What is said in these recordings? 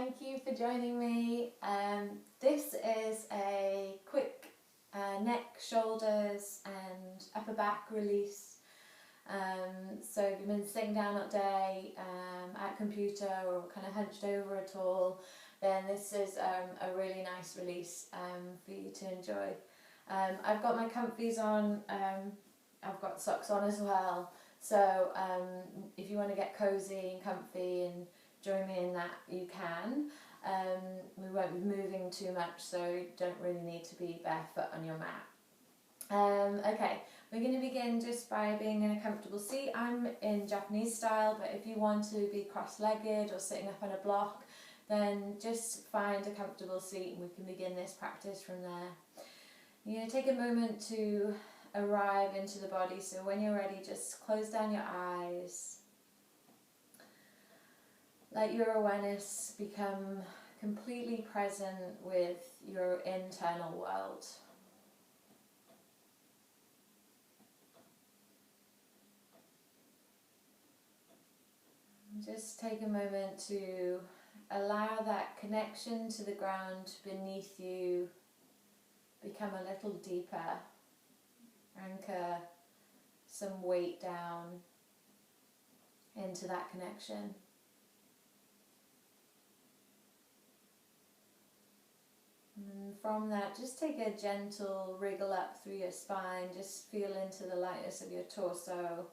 thank you for joining me. This is a quick neck, shoulders and upper back release. So if you've been sitting down all day at a computer or kind of hunched over at all, then this is a really nice release for you to enjoy. I've got my comfies on, I've got socks on as well, so if you want to get cosy and comfy and join me in that, you can. We won't be moving too much, so you don't really need to be barefoot on your mat. Okay, we're going to begin just by being in a comfortable seat. I'm in Japanese style, but if you want to be cross-legged or sitting up on a block, then just find a comfortable seat and we can begin this practice from there. You're going to take a moment to arrive into the body, so when you're ready, just close down your eyes. Let your awareness become completely present with your internal world. Just take a moment to allow that connection to the ground beneath you become a little deeper. Anchor some weight down into that connection. And from that, just take a gentle wriggle up through your spine. Just feel into the lightness of your torso.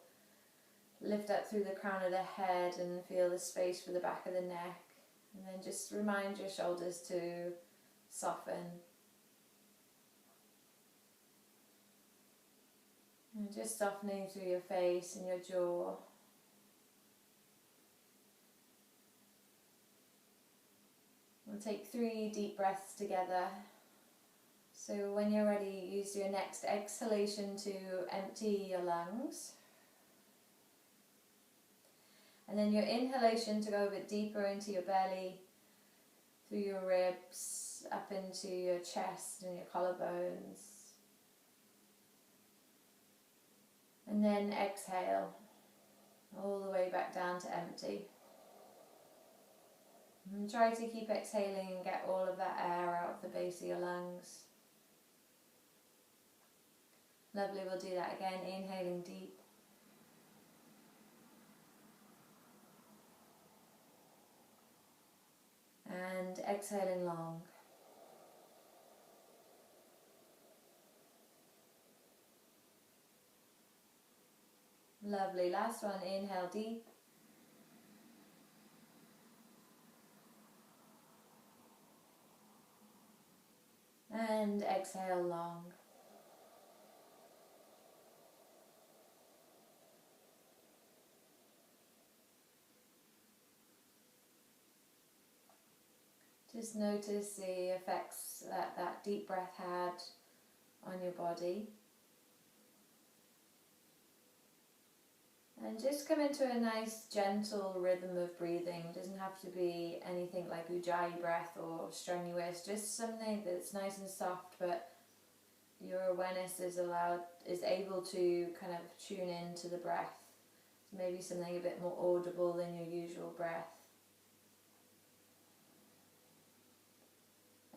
Lift up through the crown of the head and feel the space for the back of the neck. And then just remind your shoulders to soften. And just softening through your face and your jaw. We'll take 3 deep breaths together. So when you're ready, use your next exhalation to empty your lungs. And then your inhalation to go a bit deeper into your belly, through your ribs, up into your chest and your collarbones. And then exhale, all the way back down to empty. And try to keep exhaling and get all of that air out of the base of your lungs. Lovely, we'll do that again, inhaling deep. And exhaling long. Lovely, last one, inhale deep. And exhale long. Just notice the effects that that deep breath had on your body. And just come into a nice gentle rhythm of breathing. It doesn't have to be anything like ujjayi breath or strenuous, just something that's nice and soft, but your awareness is able to kind of tune into the breath. Maybe something a bit more audible than your usual breath.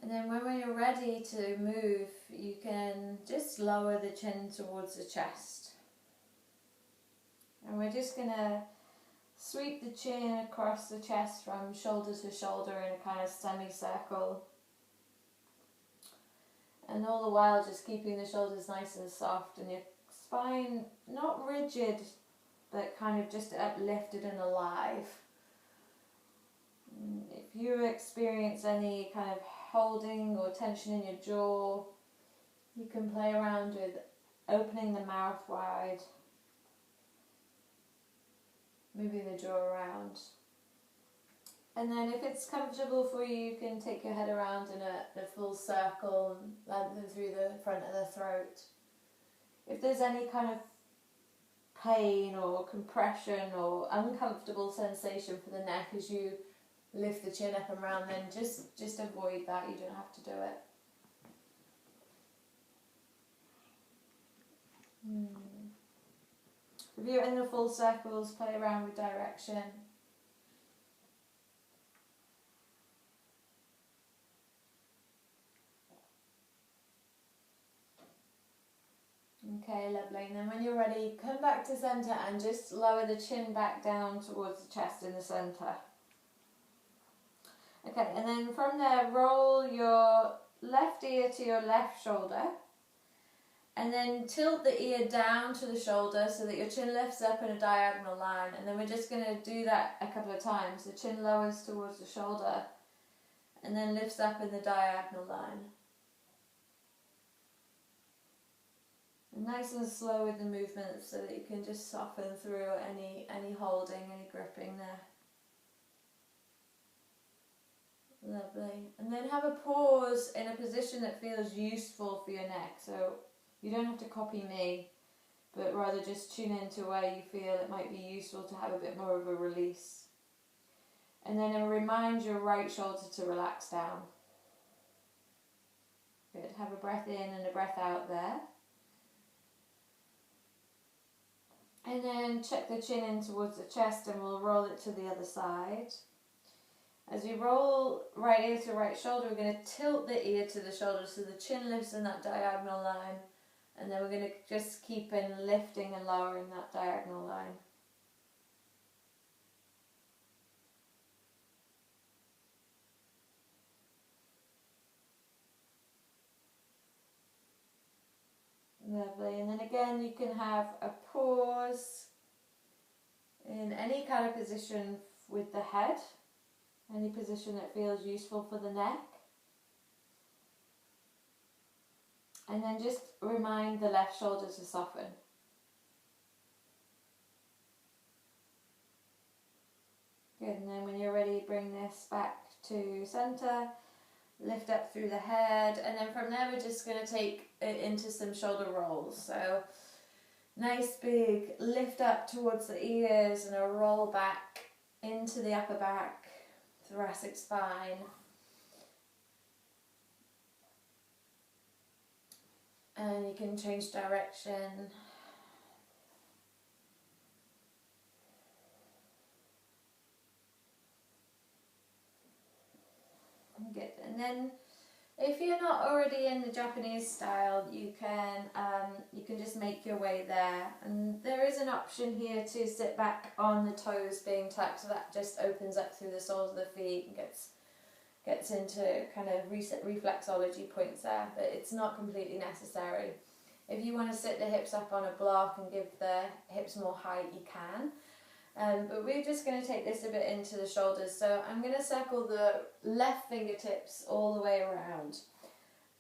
And then when you're ready to move, you can just lower the chin towards the chest. And we're just going to sweep the chin across the chest from shoulder to shoulder in a kind of semicircle. And all the while just keeping the shoulders nice and soft and your spine not rigid, but kind of just uplifted and alive. If you experience any kind of holding or tension in your jaw, you can play around with opening the mouth wide, moving the jaw around. And then if it's comfortable for you, you can take your head around in a full circle and lengthen through the front of the throat. If there's any kind of pain or compression or uncomfortable sensation for the neck as you lift the chin up and round, then just avoid that. You don't have to do it. If you're in the full circles, play around with direction. Okay, lovely. And then when you're ready, come back to centre and just lower the chin back down towards the chest in the centre. Okay, and then from there, roll your left ear to your left shoulder. And then tilt the ear down to the shoulder so that your chin lifts up in a diagonal line. And then we're just going to do that a couple of times. The chin lowers towards the shoulder and then lifts up in the diagonal line. And nice and slow with the movement so that you can just soften through any holding, any gripping there. Lovely. And then have a pause in a position that feels useful for your neck. So you don't have to copy me, but rather just tune into where you feel it might be useful to have a bit more of a release. And then remind your right shoulder to relax down. Good. Have a breath in and a breath out there. And then check the chin in towards the chest and we'll roll it to the other side. As we roll right ear to right shoulder, we're going to tilt the ear to the shoulder so the chin lifts in that diagonal line. And then we're going to just keep in lifting and lowering that diagonal line. Lovely. And then again, you can have a pause in any kind of position with the head, any position that feels useful for the neck. And then just remind the left shoulder to soften. Good, and then when you're ready, bring this back to centre, lift up through the head, and then from there we're just going to take it into some shoulder rolls. So nice big lift up towards the ears and a roll back into the upper back, thoracic spine. And you can change direction. Good. And then if you're not already in the Japanese style, you can just make your way there. And there is an option here to sit back on the toes being tucked, so that just opens up through the soles of the feet and gets into kind of reflexology points there, but it's not completely necessary. If you want to sit the hips up on a block and give the hips more height, you can. But we're just going to take this a bit into the shoulders. So I'm going to circle the left fingertips all the way around.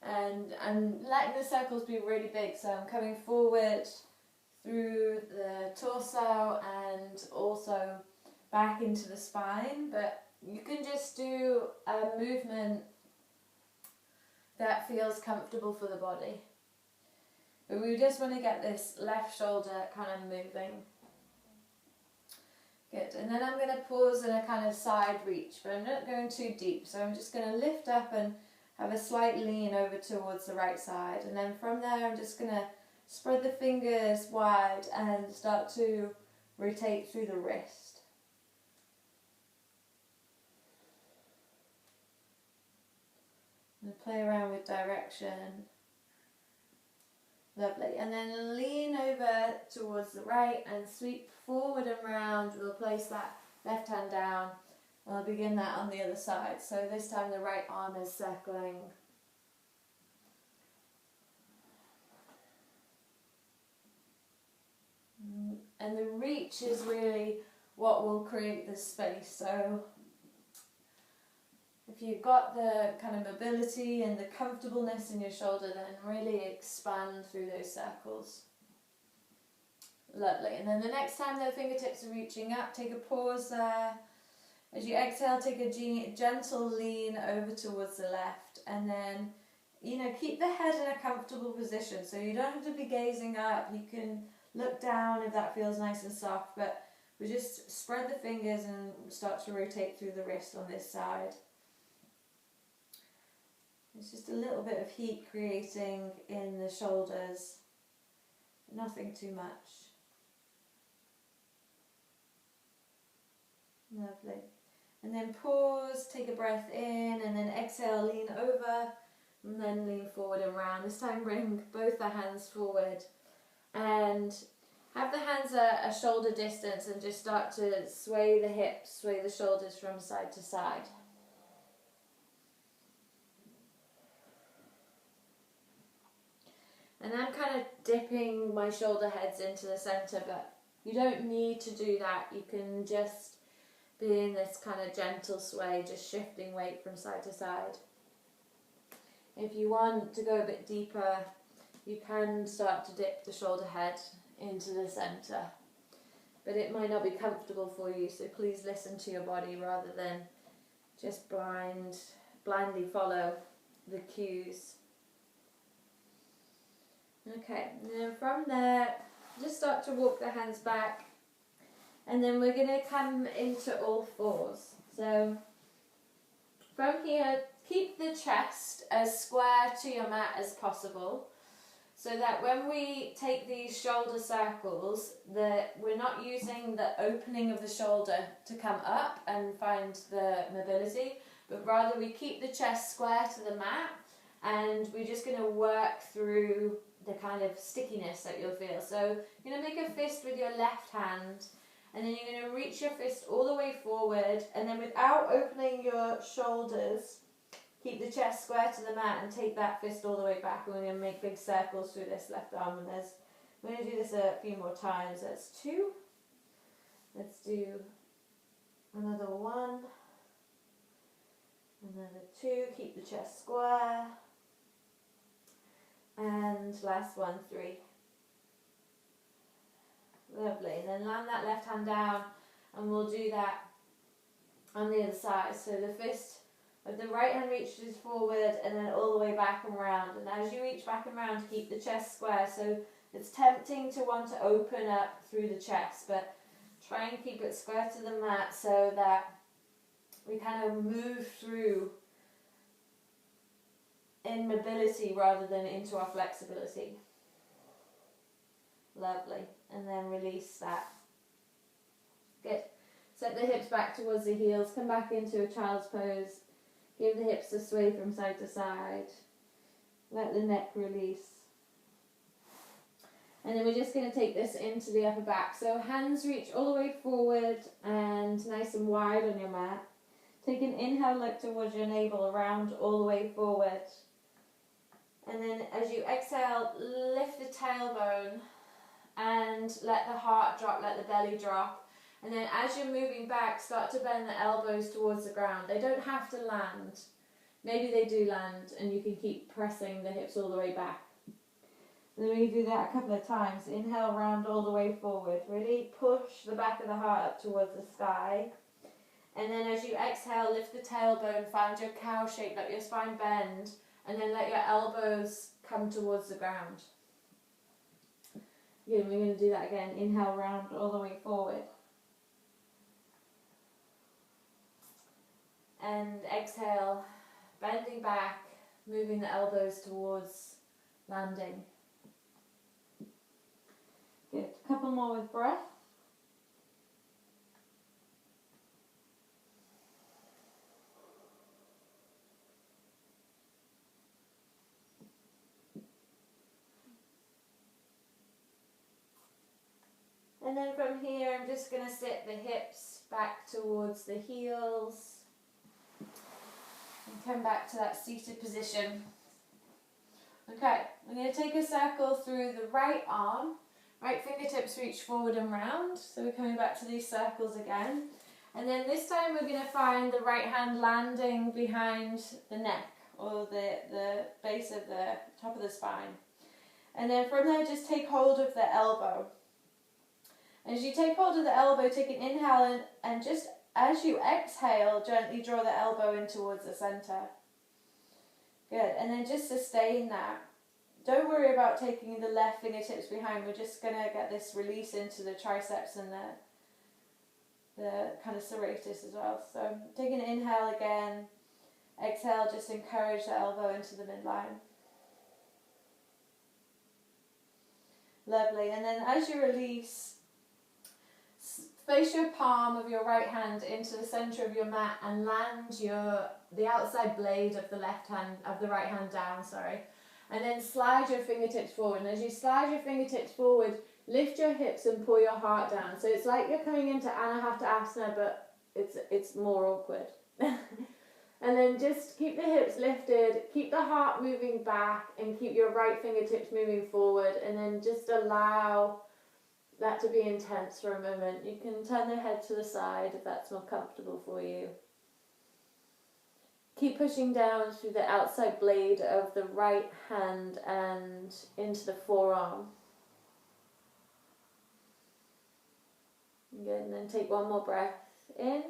And I'm letting the circles be really big. So I'm coming forward through the torso and also back into the spine. But you can just do a movement that feels comfortable for the body. But we just want to get this left shoulder kind of moving. Good, and then I'm going to pause in a kind of side reach, but I'm not going too deep. So I'm just going to lift up and have a slight lean over towards the right side. And then from there I'm just going to spread the fingers wide and start to rotate through the wrist. And play around with direction. Lovely. And then lean over towards the right and sweep forward and round. We'll place that left hand down. I'll begin that on the other side. So this time the right arm is circling. And the reach is really what will create the space. So if you've got the kind of mobility and the comfortableness in your shoulder, then really expand through those circles. Lovely. And then the next time the fingertips are reaching up, take a pause there. As you exhale, take a gentle lean over towards the left. And then, keep the head in a comfortable position. So you don't have to be gazing up. You can look down if that feels nice and soft. But we just spread the fingers and start to rotate through the wrist on this side. It's just a little bit of heat creating in the shoulders, nothing too much. Lovely. And then pause, take a breath in, and then exhale, lean over, and then lean forward and round. This time bring both the hands forward And have the hands a shoulder distance and just start to sway the hips, sway the shoulders from side to side. And I'm kind of dipping my shoulder heads into the center, but you don't need to do that. You can just be in this kind of gentle sway, just shifting weight from side to side. If you want to go a bit deeper, you can start to dip the shoulder head into the center. But it might not be comfortable for you, so please listen to your body rather than just blindly follow the cues. Okay, and then from there, just start to walk the hands back, and then we're going to come into all fours. So from here, keep the chest as square to your mat as possible, so that when we take these shoulder circles, we're not using the opening of the shoulder to come up and find the mobility, but rather we keep the chest square to the mat, and we're just going to work through the kind of stickiness that you'll feel. So you're going to make a fist with your left hand, and then you're going to reach your fist all the way forward, and then without opening your shoulders, keep the chest square to the mat and take that fist all the way back. And we're going to make big circles through this left arm, and we're going to do this a few more times. That's 2. Let's do another 1, another 2, keep the chest square. And last one, 3. Lovely. And then land that left hand down, and we'll do that on the other side. So the fist of the right hand reaches forward and then all the way back and round. And as you reach back and round, keep the chest square. So it's tempting to want to open up through the chest, but try and keep it square to the mat so that we kind of move through in mobility rather than into our flexibility. Lovely. And then release that. Good. Set the hips back towards the heels. Come back into a child's pose. Give the hips a sway from side to side. Let the neck release. And then we're just going to take this into the upper back. So hands reach all the way forward and nice and wide on your mat. Take an inhale, look towards your navel, round all the way forward. And then as you exhale, lift the tailbone and let the heart drop, let the belly drop. And then as you're moving back, start to bend the elbows towards the ground. They don't have to land. Maybe they do land, and you can keep pressing the hips all the way back. And then we do that a couple of times. Inhale, round all the way forward. Really push the back of the heart up towards the sky. And then as you exhale, lift the tailbone, find your cow shape, let your spine bend, and then let your elbows come towards the ground. Good, we're going to do that again. Inhale, round all the way forward. And exhale, bending back, moving the elbows towards landing. Good, a couple more with breath. And then from here, I'm just going to sit the hips back towards the heels. And come back to that seated position. Okay, I'm going to take a circle through the right arm. Right fingertips reach forward and round. So we're coming back to these circles again. And then this time we're going to find the right hand landing behind the neck, or the base of the top of the spine. And then from there, just take hold of the elbow. As you take hold of the elbow, take an inhale, and just as you exhale, gently draw the elbow in towards the center. Good, and then just sustain that. Don't worry about taking the left fingertips behind. We're just going to get this release into the triceps and the kind of serratus as well. So take an inhale again. Exhale, just encourage the elbow into the midline. Lovely, and then as you release, place your palm of your right hand into the center of your mat and land the outside blade of the right hand down, And then slide your fingertips forward. And as you slide your fingertips forward, lift your hips and pull your heart down. So it's like you're coming into Anahata Asana, but it's more awkward. And then just keep the hips lifted, keep the heart moving back, and keep your right fingertips moving forward. And then just allow that to be intense for a moment. You can turn the head to the side if that's more comfortable for you. Keep pushing down through the outside blade of the right hand and into the forearm. Good, and then take one more breath in.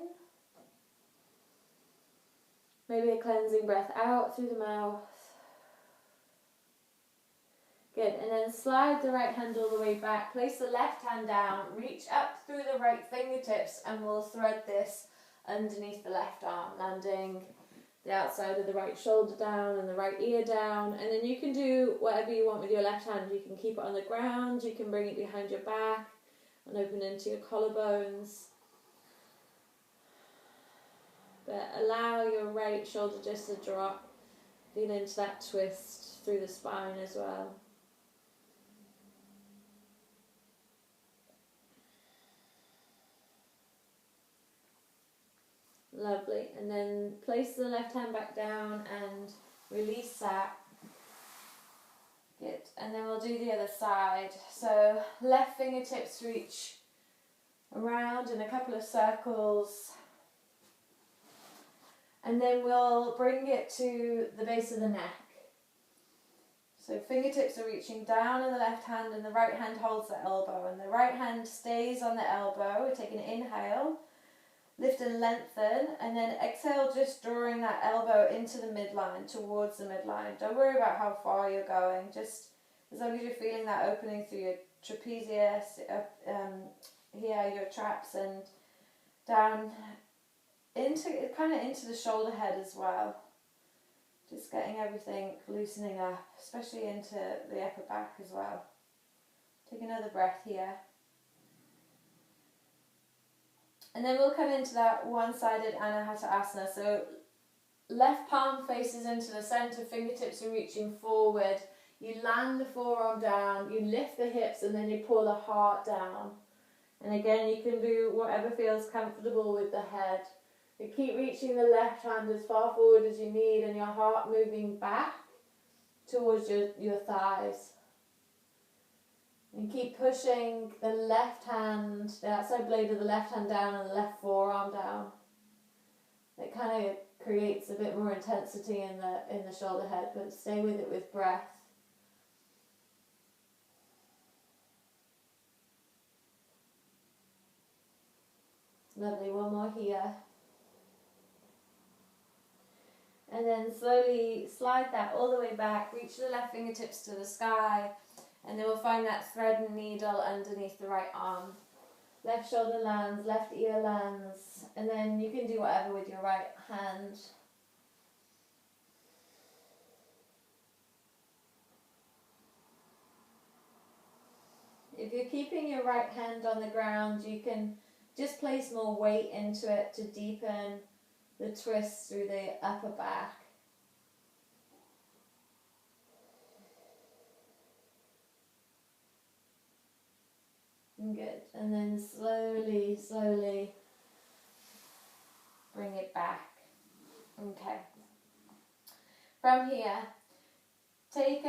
Maybe a cleansing breath out through the mouth. Good, and then slide the right hand all the way back. Place the left hand down, reach up through the right fingertips, and we'll thread this underneath the left arm, landing the outside of the right shoulder down and the right ear down. And then you can do whatever you want with your left hand. You can keep it on the ground, you can bring it behind your back and open into your collarbones. But allow your right shoulder just to drop. Feel into that twist through the spine as well. Lovely. And then place the left hand back down and release that. Good. And then we'll do the other side. So left fingertips reach around in a couple of circles. And then we'll bring it to the base of the neck. So fingertips are reaching down in the left hand and the right hand holds the elbow. And the right hand stays on the elbow. We're taking an inhale. Lift and lengthen, and then exhale, just drawing that elbow into the midline, towards the midline. Don't worry about how far you're going, just as long as you're feeling that opening through your trapezius, here, your traps, and down into the shoulder head as well. Just getting everything loosening up, especially into the upper back as well. Take another breath here. And then we'll come into that one-sided Anahata Asana. So left palm faces into the center, fingertips are reaching forward. You land the forearm down, you lift the hips, and then you pull the heart down. And again, you can do whatever feels comfortable with the head. You keep reaching the left hand as far forward as you need, and your heart moving back towards your thighs. And keep pushing the left hand, the outside blade of the left hand down and the left forearm down. It kind of creates a bit more intensity in the shoulder head, but stay with it with breath. Lovely, one more here. And then slowly slide that all the way back, reach the left fingertips to the sky. And then we'll find that thread and needle underneath the right arm. Left shoulder lands, left ear lands, and then you can do whatever with your right hand. If you're keeping your right hand on the ground, you can just place more weight into it to deepen the twist through the upper back. Good, and then slowly bring it back. Okay. From here, take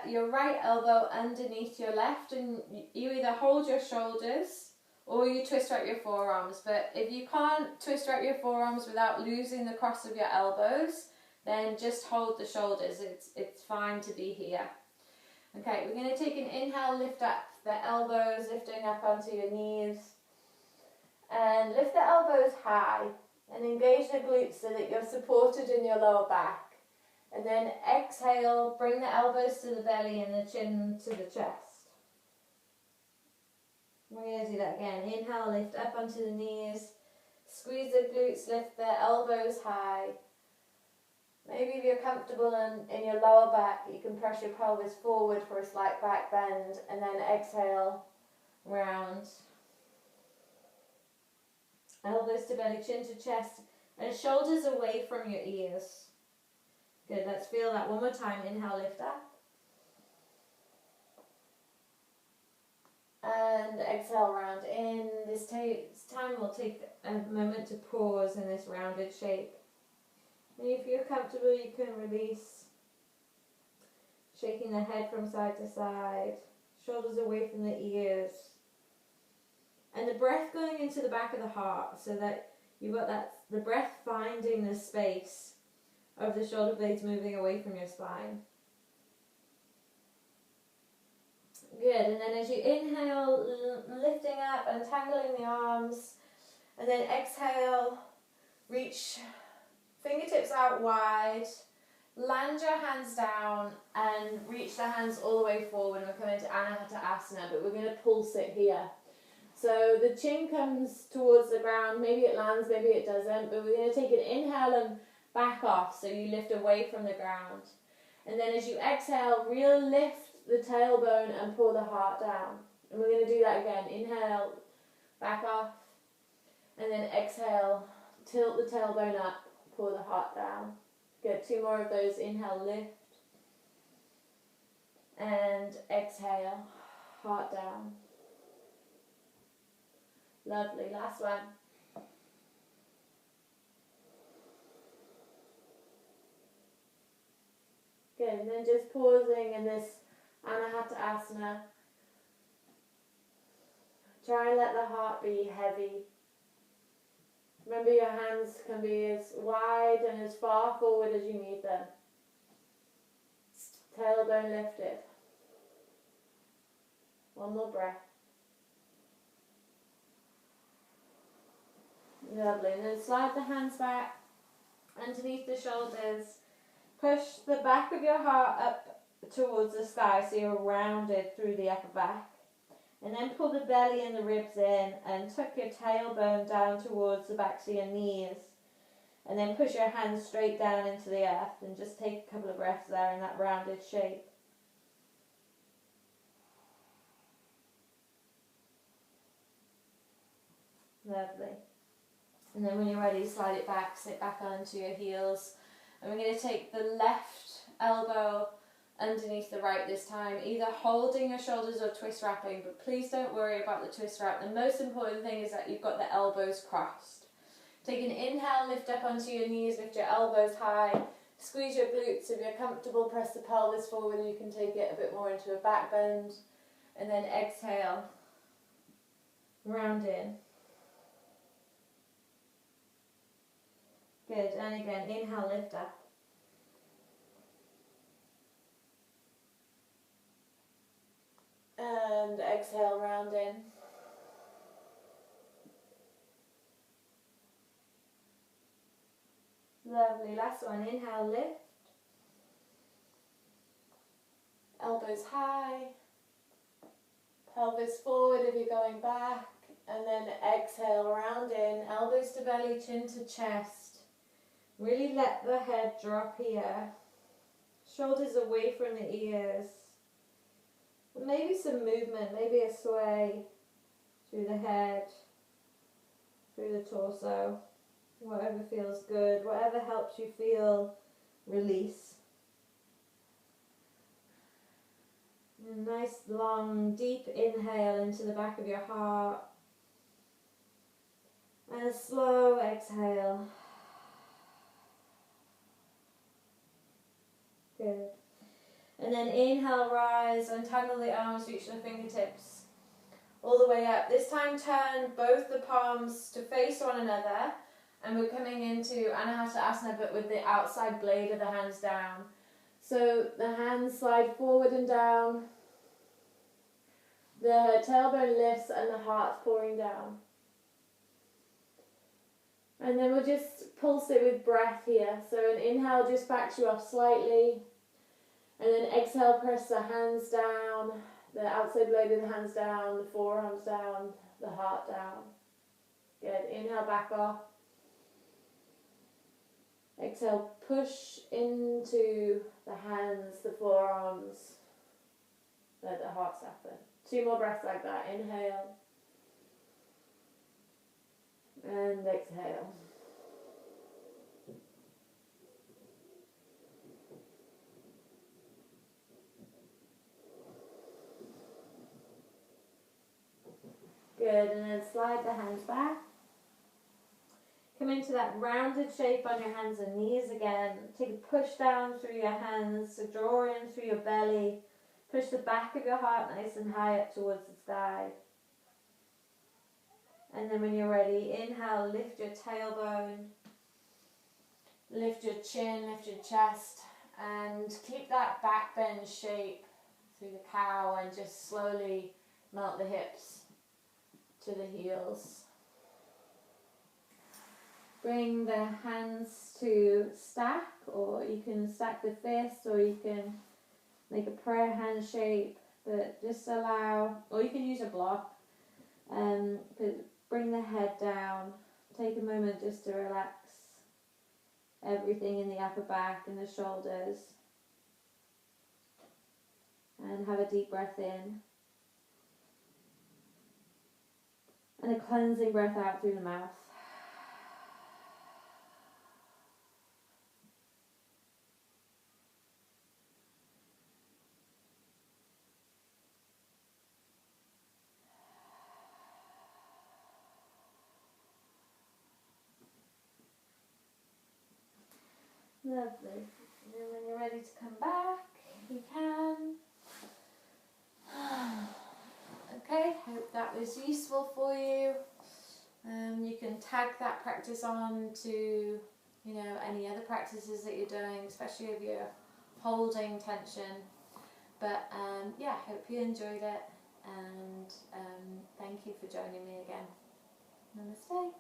your right elbow underneath your left, and you either hold your shoulders or you twist out your forearms. But if you can't twist out your forearms without losing the cross of your elbows, then just hold the shoulders. It's fine to be here. Okay, we're going to take an inhale, lift up the elbows, lifting up onto your knees. And lift the elbows high and engage the glutes so that you're supported in your lower back. And then exhale, bring the elbows to the belly and the chin to the chest. We're going to do that again. Inhale, lift up onto the knees. Squeeze the glutes, lift the elbows high. Maybe if you're comfortable in your lower back, you can press your pelvis forward for a slight back bend, and then exhale, round. Elbows to belly, chin to chest, and shoulders away from your ears. Good, let's feel that one more time. Inhale, lift up. And exhale, round in. This time we'll take a moment to pause in this rounded shape. And if you're comfortable, you can release, shaking the head from side to side, shoulders away from the ears. And the breath going into the back of the heart, so that you've got the breath finding the space of the shoulder blades moving away from your spine. Good, and then as you inhale, lifting up, untangling the arms, and then exhale, reach fingertips out wide, land your hands down, and reach the hands all the way forward. We're coming to Anahata Asana, but we're going to pulse it here. So the chin comes towards the ground, maybe it lands, maybe it doesn't, but we're going to take an inhale and back off, so you lift away from the ground. And then as you exhale, real lift the tailbone and pull the heart down. And we're going to do that again. Inhale, back off, and then exhale, tilt the tailbone up, pull the heart down. Good, 2 more of those. Inhale, lift, and exhale, heart down. Lovely, last one. Good, and then just pausing in this Anahata Asana. Try and let the heart be heavy. Remember, your hands can be as wide and as far forward as you need them. Tailbone lifted. One more breath. Lovely. And then slide the hands back underneath the shoulders. Push the back of your heart up towards the sky so you're rounded through the upper back. And then pull the belly and the ribs in and tuck your tailbone down towards the backs of your knees. And then push your hands straight down into the earth and just take a couple of breaths there in that rounded shape. Lovely. And then when you're ready, slide it back, sit back onto your heels. And we're going to take the left elbow underneath the right this time, either holding your shoulders or twist wrapping, but please don't worry about the twist wrap. The most important thing is that you've got the elbows crossed. Take an inhale, lift up onto your knees, lift your elbows high, squeeze your glutes. If you're comfortable, press the pelvis forward. You can take it a bit more into a back bend. And then exhale, round in. Good, and again, inhale, lift up. And exhale, round in. Lovely, last one, inhale, lift. Elbows high. Pelvis forward if you're going back. And then exhale, round in. Elbows to belly, chin to chest. Really let the head drop here. Shoulders away from the ears. Maybe some movement, maybe a sway through the head, through the torso. Whatever feels good, whatever helps you feel release. A nice long deep inhale into the back of your heart. And a slow exhale. Good. And then inhale, rise, untangle the arms, reach the fingertips all the way up. This time turn both the palms to face one another, and we're coming into Anahata Asana but with the outside blade of the hands down. So the hands slide forward and down, the tailbone lifts and the heart's pouring down. And then we'll just pulse it with breath here. So an inhale just backs you off slightly. And then exhale, press the hands down, the outside blade of the hands down, the forearms down, the heart down. Good. Inhale, back off. Exhale, push into the hands, the forearms. Let the heart soften. 2 more breaths like that. Inhale. And exhale. good. And then slide the hands back. Come into that rounded shape on your hands and knees again. Take a push down through your hands, so draw in through your belly. Push the back of your heart nice and high up towards the sky. And then when you're ready, inhale, lift your tailbone, lift your chin, lift your chest, and keep that back bend shape through the cow, and just slowly melt the hips to the heels. Bring the hands to stack, or you can stack the fists, or you can make a prayer hand shape, but just allow, or you can use a block, but bring the head down. Take a moment just to relax everything in the upper back and the shoulders. And have a deep breath in. And a cleansing breath out through the mouth. Lovely. And then when you're ready to come back, you can. Okay, hope that was useful for you. You can tag that practice on to, any other practices that you're doing, especially if you're holding tension. But yeah, hope you enjoyed it, and thank you for joining me again. Namaste.